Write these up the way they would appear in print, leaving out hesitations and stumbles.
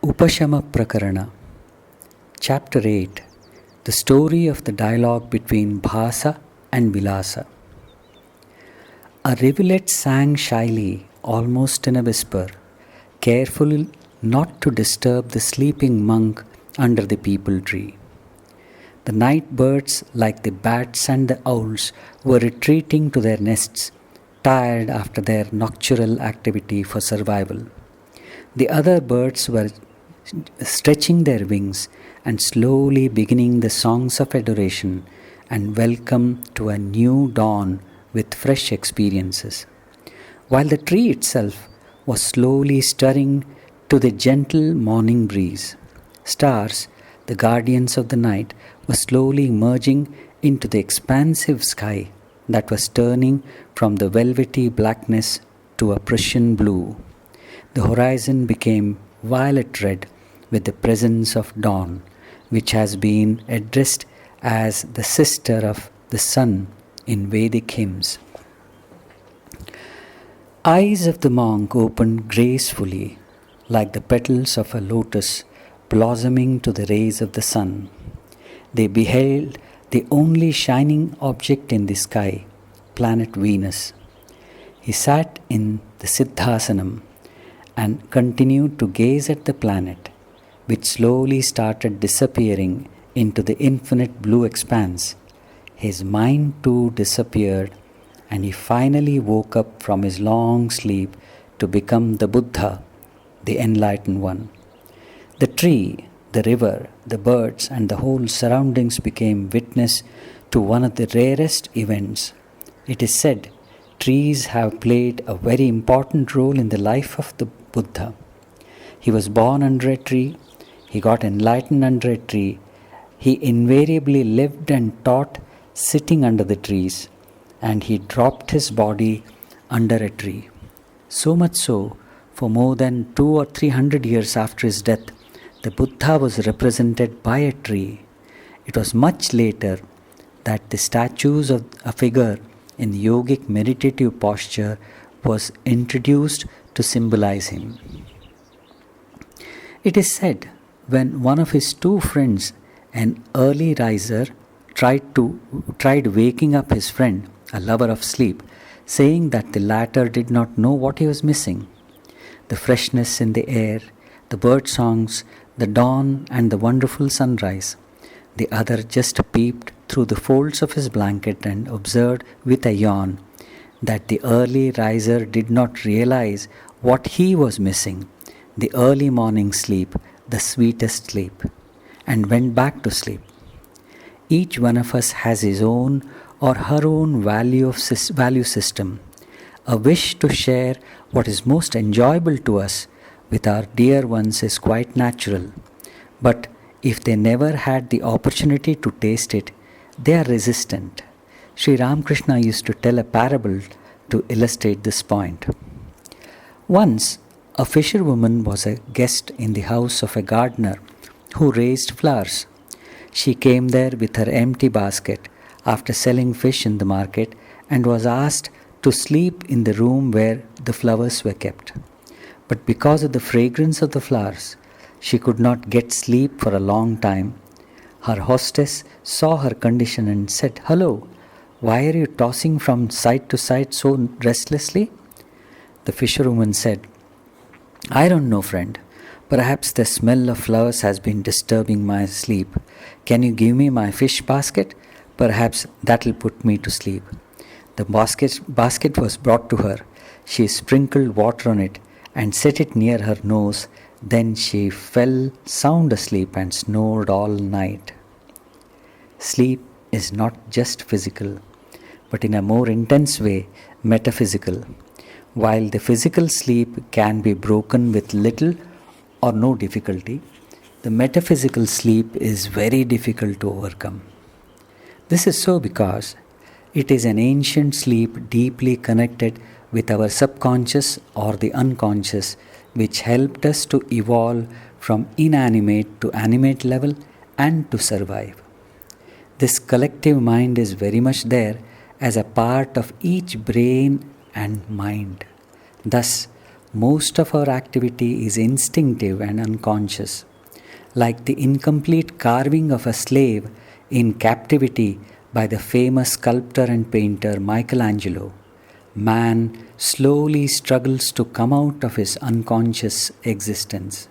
Upasama Prakarana, Chapter 8, The Story of the Dialogue between Bhasa and Vilasa. A rivulet sang shyly, almost in a whisper, careful not to disturb the sleeping monk under the peepal tree. The night birds, like the bats and the owls, were retreating to their nests, tired after their nocturnal activity for survival. The other birds were stretching their wings and slowly beginning the songs of adoration and welcome to a new dawn with fresh experiences. While the tree itself was slowly stirring to the gentle morning breeze, stars, the guardians of the night, were slowly merging into the expansive sky that was turning from the velvety blackness to a Prussian blue. The horizon became violet red with the presence of dawn, which has been addressed as the sister of the sun in Vedic hymns. Eyes of the monk opened gracefully, like the petals of a lotus blossoming to the rays of the sun. They beheld the only shining object in the sky, planet Venus. He sat in the Siddhasanam and continued to gaze at the planet, which slowly started disappearing into the infinite blue expanse. His mind too disappeared, and he finally woke up from his long sleep to become the Buddha, the enlightened one. The tree, the river, the birds, and the whole surroundings became witness to one of the rarest events. It is said trees have played a very important role in the life of the Buddha. He was born under a tree. He got enlightened under a tree. He invariably lived and taught sitting under the trees, and he dropped his body under a tree. So much so, for more than 200 or 300 years after his death, the Buddha was represented by a tree. It was much later that the statues of a figure in the yogic meditative posture was introduced to symbolize him. It is said when one of his two friends, an early riser, tried waking up his friend, a lover of sleep, saying that the latter did not know what he was missing. The freshness in the air, the bird songs, the dawn and the wonderful sunrise. The other just peeped through the folds of his blanket and observed with a yawn that the early riser did not realize what he was missing, the early morning sleep, the sweetest sleep, and went back to sleep. Each one of us has his own or her own value system. A wish to share what is most enjoyable to us with our dear ones is quite natural, but if they never had the opportunity to taste it, they are resistant. Sri Ramakrishna used to tell a parable to illustrate this point. Once, a fisherwoman was a guest in the house of a gardener who raised flowers. She came there with her empty basket after selling fish in the market and was asked to sleep in the room where the flowers were kept. But because of the fragrance of the flowers, she could not get sleep for a long time. Her hostess saw her condition and said, "Hello, why are you tossing from side to side so restlessly?" The fisherwoman said, "I don't know, friend. Perhaps the smell of flowers has been disturbing my sleep. Can you give me my fish basket? Perhaps that'll put me to sleep." The basket was brought to her. She sprinkled water on it and set it near her nose. Then she fell sound asleep and snored all night. Sleep is not just physical, but in a more intense way, metaphysical. While the physical sleep can be broken with little or no difficulty, the metaphysical sleep is very difficult to overcome. This is so because it is an ancient sleep deeply connected with our subconscious or the unconscious, which helped us to evolve from inanimate to animate level and to survive. This collective mind is very much there as a part of each brain and mind. Thus, most of our activity is instinctive and unconscious, like the incomplete carving of a slave in captivity by the famous sculptor and painter Michelangelo. Man slowly struggles to come out of his unconscious existence.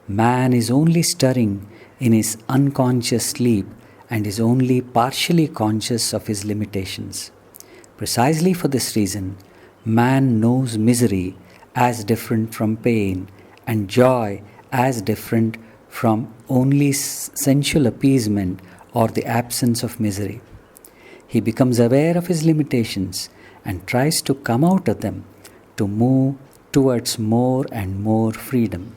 Man is only stirring in his unconscious sleep and is only partially conscious of his limitations. Precisely for this reason, man knows misery as different from pain and joy as different from only sensual appeasement or the absence of misery. He becomes aware of his limitations and tries to come out of them to move towards more and more freedom.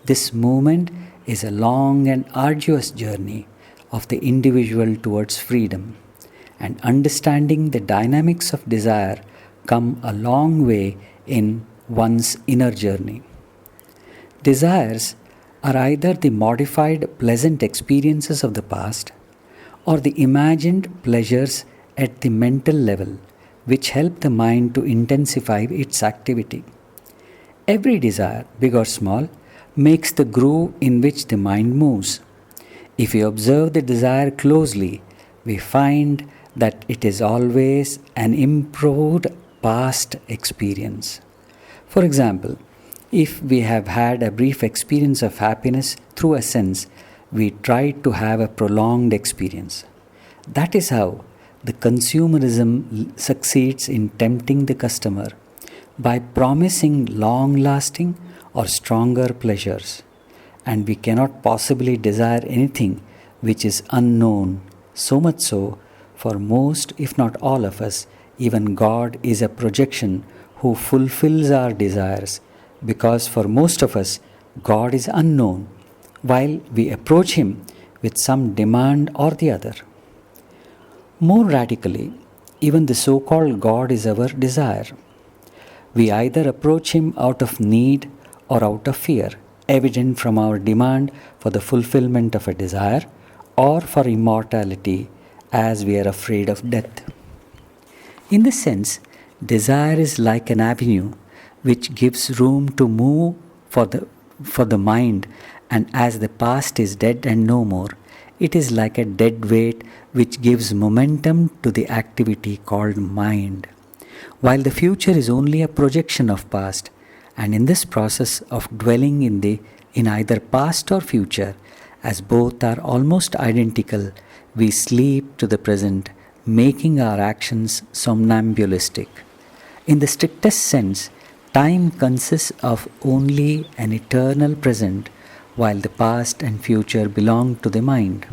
This movement is a long and arduous journey of the individual towards freedom, and understanding the dynamics of desire come a long way in one's inner journey. Desires are either the modified pleasant experiences of the past or the imagined pleasures at the mental level which help the mind to intensify its activity. Every desire, big or small, makes the groove in which the mind moves. If we observe the desire closely, we find that it is always an improved past experience. For example, if we have had a brief experience of happiness through a sense, we try to have a prolonged experience. That is how the consumerism succeeds in tempting the customer by promising long-lasting or stronger pleasures, and we cannot possibly desire anything which is unknown. So much so, for most, if not all of us, even God is a projection who fulfills our desires, because for most of us, God is unknown, while we approach Him with some demand or the other. More radically, even the so-called God is our desire. We either approach Him out of need or out of fear, evident from our demand for the fulfillment of a desire, or for immortality, as we are afraid of death. In this sense, desire is like an avenue which gives room to move for the mind, and as the past is dead and no more, it is like a dead weight which gives momentum to the activity called mind, while the future is only a projection of past. And in this process of dwelling in either past or future, as both are almost identical, we sleep to the present, making our actions somnambulistic. In the strictest sense, time consists of only an eternal present, while the past and future belong to the mind.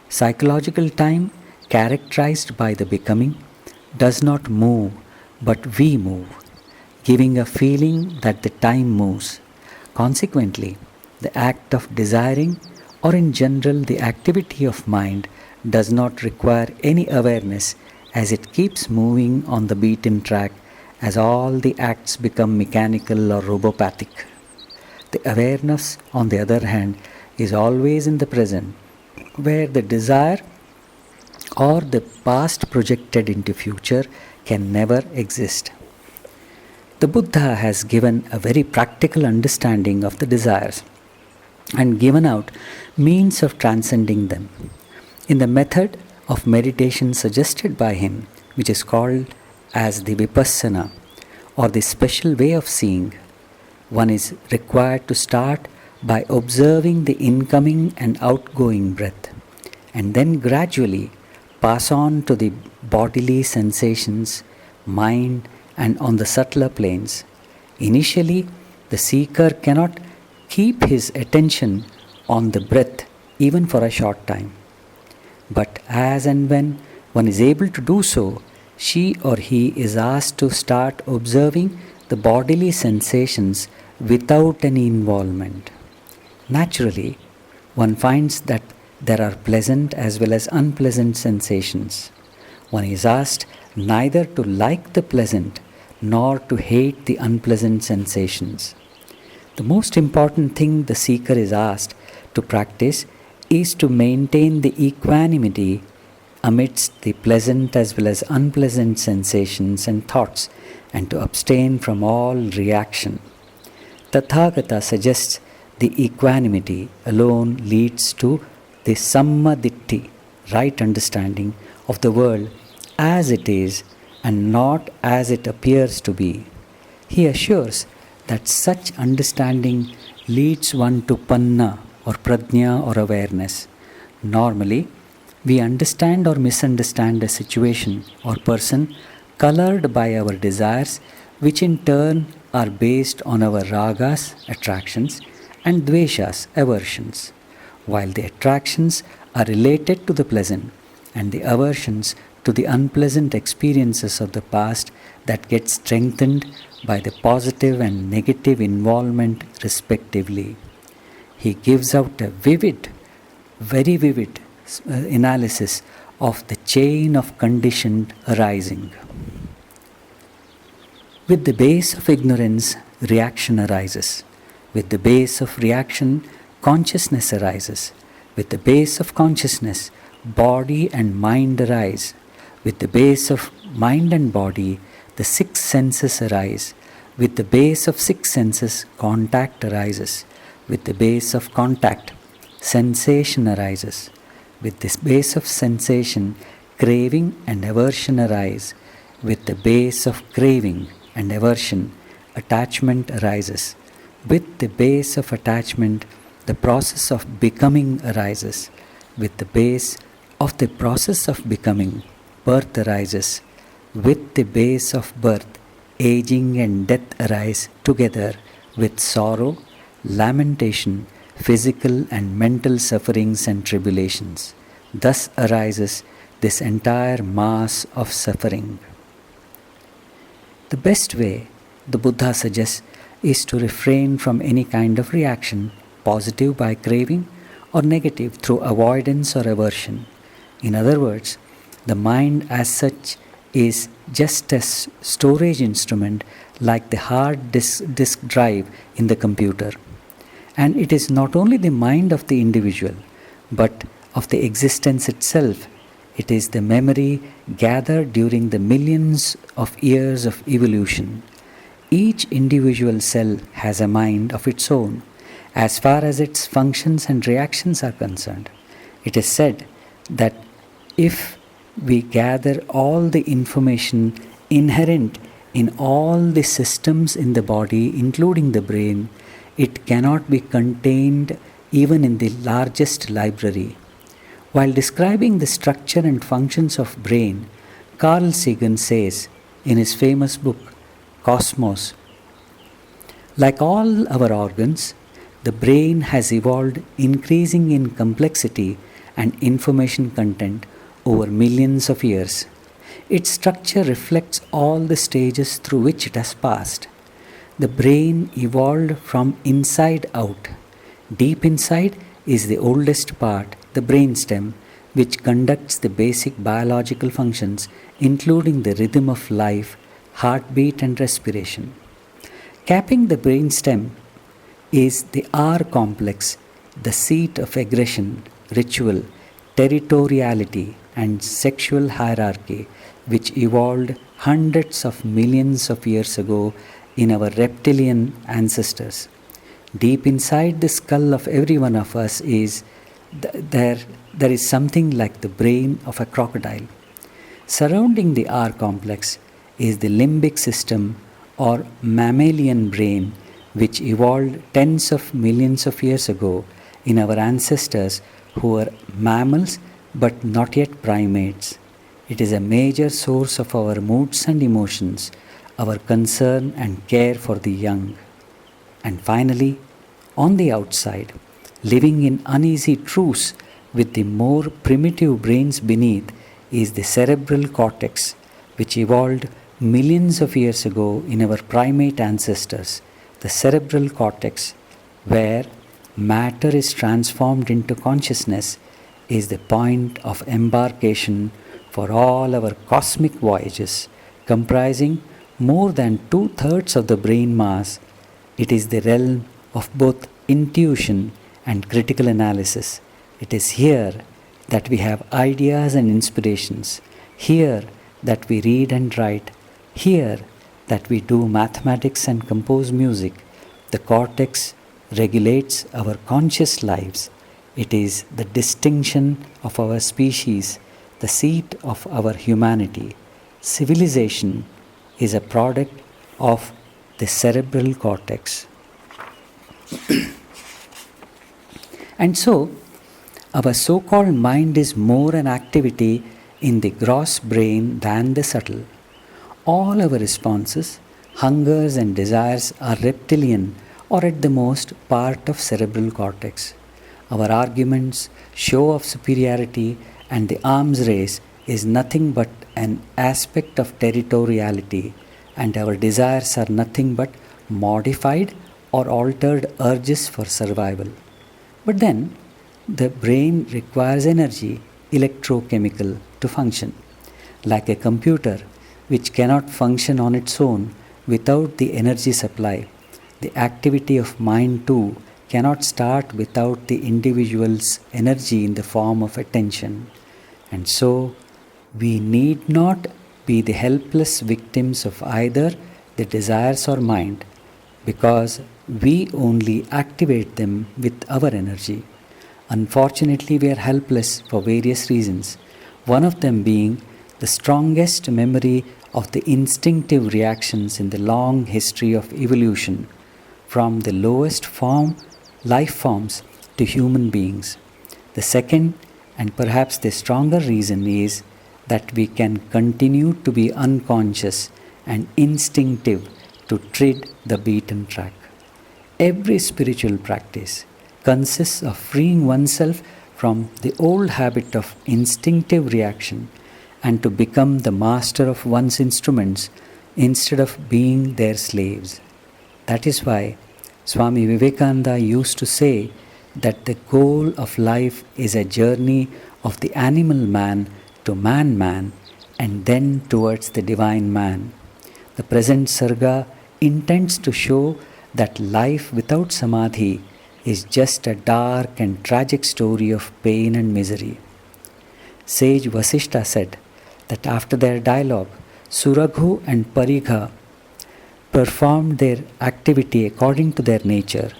Psychological time, characterized by the becoming, does not move, but we move, giving a feeling that the time moves. Consequently, the act of desiring, or in general the activity of mind, does not require any awareness, as it keeps moving on the beaten track, as all the acts become mechanical or robopathic. The awareness, on the other hand, is always in the present, where the desire or the past projected into future can never exist. The Buddha has given a very practical understanding of the desires and given out means of transcending them. In the method of meditation suggested by him, which is called as the Upasama, or the special way of seeing, one is required to start by observing the incoming and outgoing breath, and then gradually pass on to the bodily sensations, mind, and on the subtler planes. Initially, the seeker cannot keep his attention on the breath even for a short time. But as and when one is able to do so, she or he is asked to start observing the bodily sensations without any involvement. Naturally, one finds that there are pleasant as well as unpleasant sensations. One is asked neither to like the pleasant nor to hate the unpleasant sensations. The most important thing the seeker is asked to practice is to maintain the equanimity amidst the pleasant as well as unpleasant sensations and thoughts, and to abstain from all reaction. Tathagata suggests the equanimity alone leads to the sammaditthi, right understanding of the world as it is and not as it appears to be. He assures that such understanding leads one to panna or prajna or awareness. Normally, we understand or misunderstand a situation or person colored by our desires, which in turn are based on our ragas, attractions, and dveshas, aversions, while the attractions are related to the pleasant and the aversions to the unpleasant experiences of the past that get strengthened by the positive and negative involvement respectively. He gives out a vivid, very vivid analysis of the chain of conditioned arising. With the base of ignorance, reaction arises. With the base of reaction, consciousness arises. With the base of consciousness, body and mind arise. With the base of mind and body, the six senses arise. With the base of six senses, contact arises. With the base of contact, sensation arises. With this base of sensation, craving and aversion arise. With the base of craving and aversion, attachment arises. With the base of attachment, the process of becoming arises. With the base of the process of becoming, birth arises. With the base of birth, aging and death arise together with sorrow, lamentation, physical and mental sufferings and tribulations. Thus arises this entire mass of suffering. The best way, the Buddha suggests, is to refrain from any kind of reaction, positive by craving or negative through avoidance or aversion. In other words, the mind as such is just a storage instrument like the hard disk drive in the computer. And it is not only the mind of the individual, but of the existence itself. It is the memory gathered during the millions of years of evolution. Each individual cell has a mind of its own, as far as its functions and reactions are concerned. It is said that if we gather all the information inherent in all the systems in the body, including the brain, it cannot be contained even in the largest library. While describing the structure and functions of brain, Carl Sagan says in his famous book, Cosmos, like all our organs, the brain has evolved increasing in complexity and information content over millions of years. Its structure reflects all the stages through which it has passed. The brain evolved from inside out. Deep inside is the oldest part, the brainstem, which conducts the basic biological functions, including the rhythm of life, heartbeat, and respiration. Capping the brainstem is the R complex, the seat of aggression, ritual, territoriality, and sexual hierarchy, which evolved hundreds of millions of years ago in our reptilian ancestors. Deep inside the skull of every one of us is there is something like the brain of a crocodile. Surrounding the R complex is the limbic system or mammalian brain, which evolved tens of millions of years ago in our ancestors who were mammals but not yet primates. It is a major source of our moods and emotions, our concern and care for the young. And finally, on the outside, living in uneasy truce with the more primitive brains beneath, is the cerebral cortex, which evolved millions of years ago in our primate ancestors. The cerebral cortex, where matter is transformed into consciousness, is the point of embarkation for all our cosmic voyages, comprising more than 2/3 of the brain mass. It is the realm of both intuition and critical analysis. It is here that we have ideas and inspirations, here that we read and write, here that we do mathematics and compose music. The cortex regulates our conscious lives. It is the distinction of our species, the seat of our humanity. Civilization is a product of the cerebral cortex. And so, our so called mind is more an activity in the gross brain than the subtle. All our responses, hungers, and desires are reptilian or at the most part of cerebral cortex. Our arguments, show of superiority, and the arms race is nothing but an aspect of territoriality, and our desires are nothing but modified or altered urges for survival. But then, the brain requires energy, electrochemical, to function. Like a computer, which cannot function on its own without the energy supply, the activity of mind too cannot start without the individual's energy in the form of attention. And so, we need not be the helpless victims of either the desires or mind, because we only activate them with our energy. Unfortunately, we are helpless for various reasons, one of them being the strongest memory of the instinctive reactions in the long history of evolution, from the lowest life forms to human beings. The second, and perhaps the stronger reason, is that we can continue to be unconscious and instinctive to tread the beaten track. Every spiritual practice consists of freeing oneself from the old habit of instinctive reaction and to become the master of one's instruments instead of being their slaves. That is why Swami Vivekananda used to say that the goal of life is a journey of the animal man to man and then towards the divine man. The present Sarga intends to show that life without samadhi is just a dark and tragic story of pain and misery. Sage Vasishta said that after their dialogue, Suraghu and Parigha performed their activity according to their nature.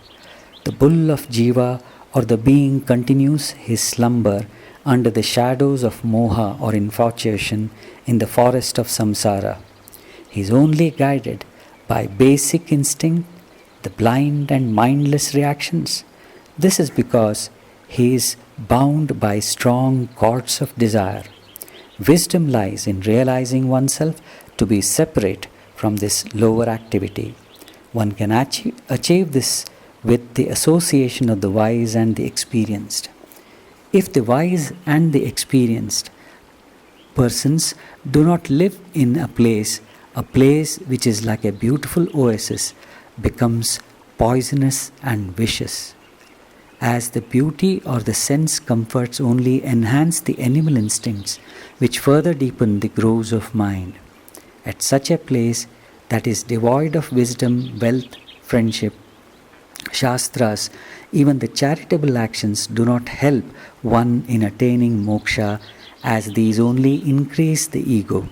The bull of Jiva or the being continues his slumber under the shadows of moha or infatuation in the forest of samsara. He is only guided by basic instinct, the blind and mindless reactions. This is because he is bound by strong cords of desire. Wisdom lies in realizing oneself to be separate from this lower activity. One can achieve this with the association of the wise and the experienced. If the wise and the experienced persons do not live in a place which is like a beautiful oasis becomes poisonous and vicious. As the beauty or the sense comforts only enhance the animal instincts, which further deepen the grooves of mind. At such a place that is devoid of wisdom, wealth, friendship, Shastras, even the charitable actions do not help one in attaining moksha, as these only increase the ego.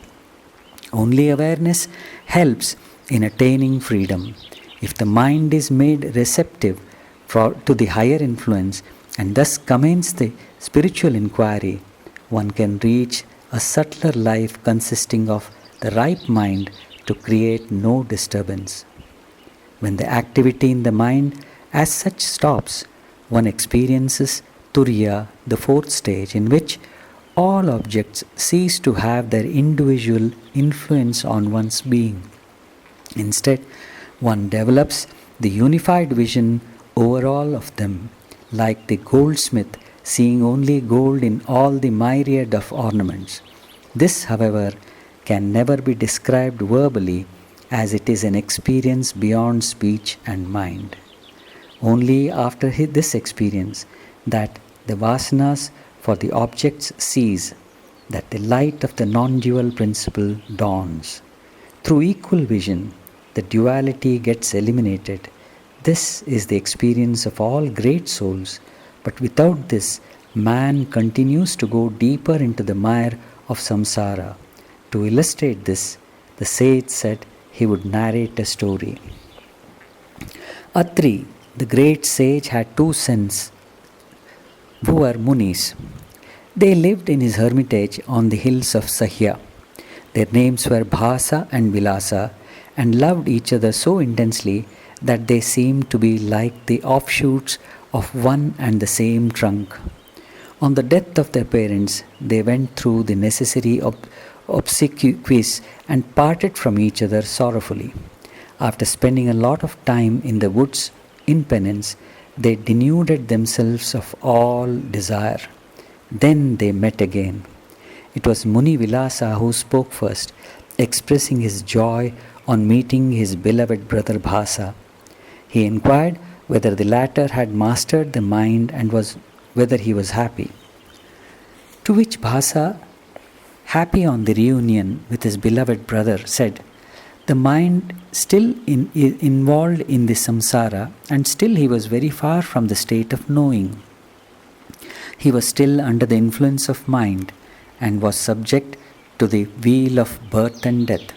Only awareness helps in attaining freedom. If the mind is made receptive to the higher influence and thus commence the spiritual inquiry, one can reach a subtler life consisting of the ripe mind to create no disturbance. When the activity in the mind as such stops, one experiences Turiya, the fourth stage, in which all objects cease to have their individual influence on one's being. Instead, one develops the unified vision over all of them, like the goldsmith seeing only gold in all the myriad of ornaments. This, however, can never be described verbally, as it is an experience beyond speech and mind. Only after this experience that the vasanas for the objects cease, that the light of the non-dual principle dawns. Through equal vision, the duality gets eliminated. This is the experience of all great souls, but without this, man continues to go deeper into the mire of samsara. To illustrate this, the sage said he would narrate a story. Atri, the great sage, had two sons who were Munis. They lived in his hermitage on the hills of Sahya. Their names were Bhasa and Vilasa, and loved each other so intensely that they seemed to be like the offshoots of one and the same trunk. On the death of their parents, they went through the necessary obsequies and parted from each other sorrowfully. After spending a lot of time in the woods in penance, they denuded themselves of all desire. Then they met again. It was Muni Vilasa who spoke first, expressing his joy on meeting his beloved brother Bhasa. He inquired whether the latter had mastered the mind and whether he was happy. To which Bhasa, happy on the reunion with his beloved brother, said, "The mind still involved in the samsara, and still he was very far from the state of knowing. He was still under the influence of mind and was subject to the wheel of birth and death.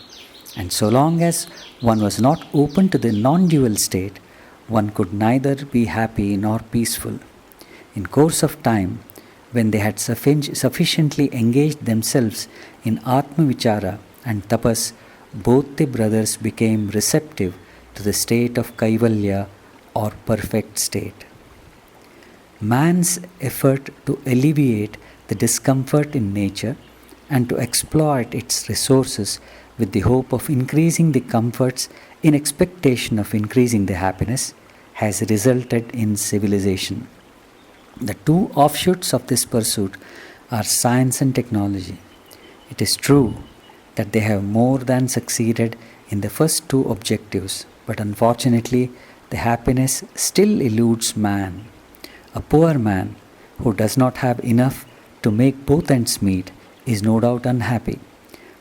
And so long as one was not open to the non-dual state, one could neither be happy nor peaceful. In course of time, when they had sufficiently engaged themselves in Atma Vichara and Tapas, both the brothers became receptive to the state of Kaivalya or perfect state." Man's effort to alleviate the discomfort in nature and to exploit its resources with the hope of increasing the comforts in expectation of increasing the happiness has resulted in civilization. The two offshoots of this pursuit are science and technology. It is true that they have more than succeeded in the first two objectives, but unfortunately the happiness still eludes man. A poor man who does not have enough to make both ends meet is no doubt unhappy.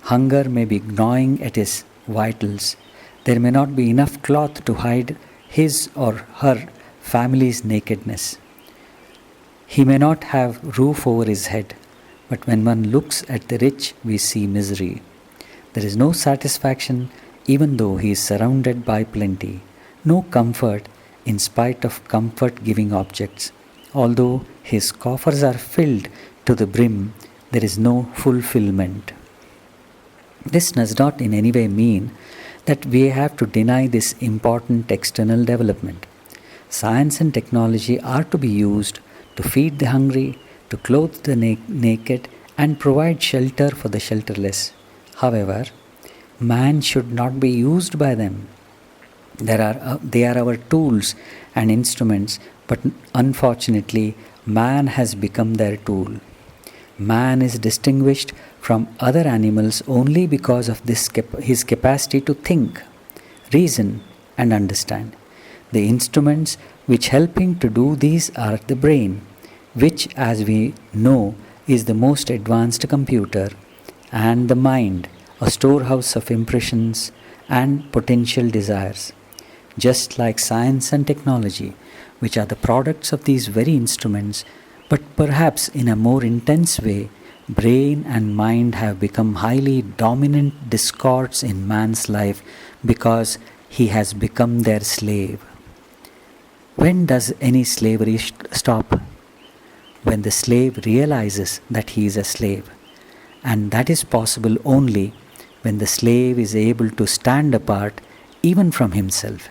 Hunger may be gnawing at his vitals. There may not be enough cloth to hide his or her family's nakedness. He may not have roof over his head, but when one looks at the rich, we see misery. There is no satisfaction even though he is surrounded by plenty, no comfort in spite of comfort-giving objects. Although his coffers are filled to the brim, there is no fulfillment. This does not in any way mean that we have to deny this important external development. Science and technology are to be used to feed the hungry, to clothe the naked, and provide shelter for the shelterless. However, man should not be used by them. They are our tools and instruments, but unfortunately, man has become their tool. Man is distinguished from other animals only because of his capacity to think, reason, and understand. The instruments which help him to do these are the brain, which, as we know, is the most advanced computer, and the mind, a storehouse of impressions and potential desires. Just like science and technology, which are the products of these very instruments, but perhaps in a more intense way, brain and mind have become highly dominant discords in man's life because he has become their slave. When does any slavery stop? When the slave realizes that he is a slave, and that is possible only when the slave is able to stand apart even from himself.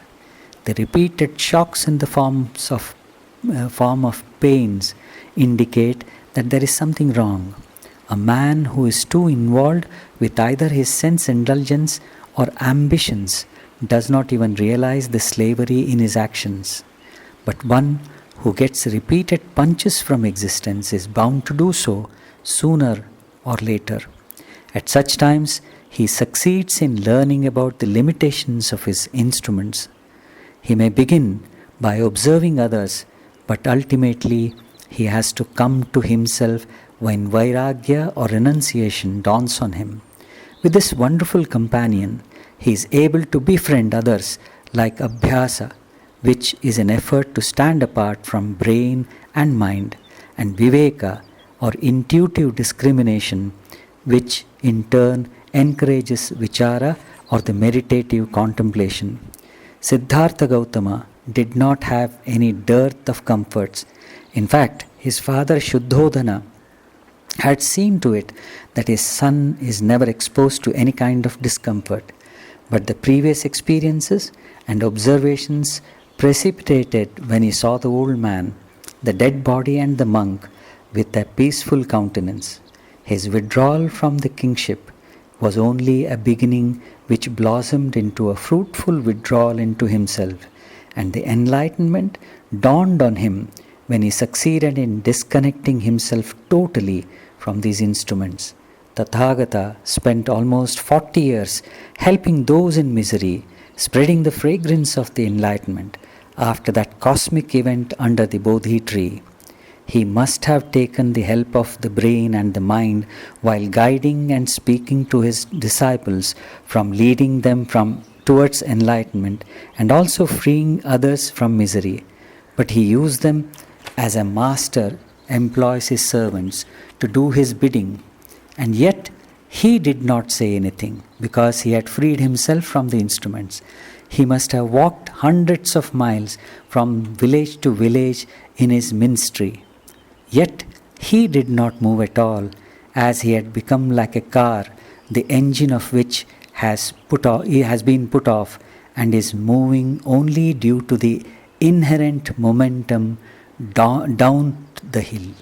The repeated shocks in the form of pains indicate that there is something wrong. A man who is too involved with either his sense indulgence or ambitions does not even realize the slavery in his actions. But one who gets repeated punches from existence is bound to do so sooner or later. At such times, he succeeds in learning about the limitations of his instruments. He may begin by observing others, but ultimately he has to come to himself when vairagya or renunciation dawns on him. With this wonderful companion, he is able to befriend others like abhyasa, which is an effort to stand apart from brain and mind, and viveka or intuitive discrimination, which in turn encourages vichara or the meditative contemplation. Siddhartha Gautama, did not have any dearth of comforts. In fact, his father Shuddhodana had seen to it that his son is never exposed to any kind of discomfort. But the previous experiences and observations precipitated when he saw the old man, the dead body, and the monk with a peaceful countenance. His withdrawal from the kingship was only a beginning which blossomed into a fruitful withdrawal into himself, and the enlightenment dawned on him when he succeeded in disconnecting himself totally from these instruments. Tathagata spent almost 40 years helping those in misery, spreading the fragrance of the enlightenment after that cosmic event under the Bodhi tree. He must have taken the help of the brain and the mind while guiding and speaking to his disciples, from leading them towards enlightenment and also freeing others from misery. But he used them as a master employs his servants to do his bidding, and yet he did not say anything because he had freed himself from the instruments. He must have walked hundreds of miles from village to village in his ministry. Yet he did not move at all, as he had become like a car, the engine of which has been put off and is moving only due to the inherent momentum down the hill.